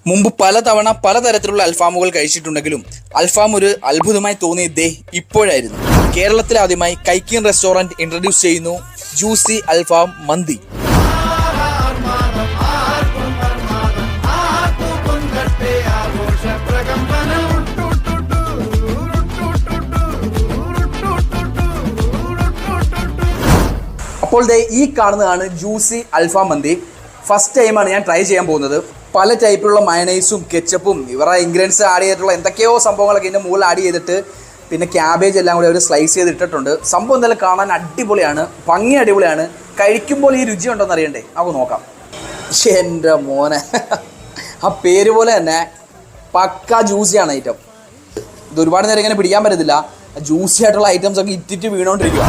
മുമ്പ് പലതവണ പലതരത്തിലുള്ള അൽഫാമുകൾ കഴിച്ചിട്ടുണ്ടെങ്കിലും അൽഫാം ഒരു അത്ഭുതമായി തോന്നിയത് ഇപ്പോഴായിരുന്നു. കേരളത്തിൽ ആദ്യമായി കൈക്കീൻ റെസ്റ്റോറന്റ് ഇൻട്രൊഡ്യൂസ് ചെയ്യുന്നു ജ്യൂസി അൽഫാം മന്തി. അപ്പോൾ ഈ കാണുന്നതാണ് ജ്യൂസി അൽഫാം മന്തി. ഫസ്റ്റ് ടൈമാണ് ഞാൻ ട്രൈ ചെയ്യാൻ പോകുന്നത്. പല ടൈപ്പിലുള്ള മയണൈസും കെച്ചപ്പും ഇവരുടെ ഇൻഗ്രീഡിയൻസ് ആഡ് ചെയ്തിട്ടുള്ള എന്തൊക്കെയോ സംഭവങ്ങളൊക്കെ ഇതിൻ്റെ മുകളിൽ ആഡ് ചെയ്തിട്ട് പിന്നെ ക്യാബേജ് എല്ലാം കൂടി അവർ സ്ലൈസ് ചെയ്തിട്ടിട്ടുണ്ട്. സംഭവം എന്തായാലും കാണാൻ അടിപൊളിയാണ്, ഭംഗി അടിപൊളിയാണ്. കഴിക്കുമ്പോൾ ഈ രുചി ഉണ്ടോയെന്ന് അറിയണ്ടേ, നമുക്ക് നോക്കാം. പക്ഷേ എൻ്റെ മോനെ ആ പേര് പോലെ തന്നെ പക്ക ജ്യൂസിയാണ് ഐറ്റം. ഇത് ഒരുപാട് നേരം ഇങ്ങനെ പിടിക്കാൻ പറ്റത്തില്ല. ജ്യൂസി ആയിട്ടുള്ള ഐറ്റംസ് ഒക്കെ ഇറ്റിറ്റ് വീണോണ്ടിരിക്കുക.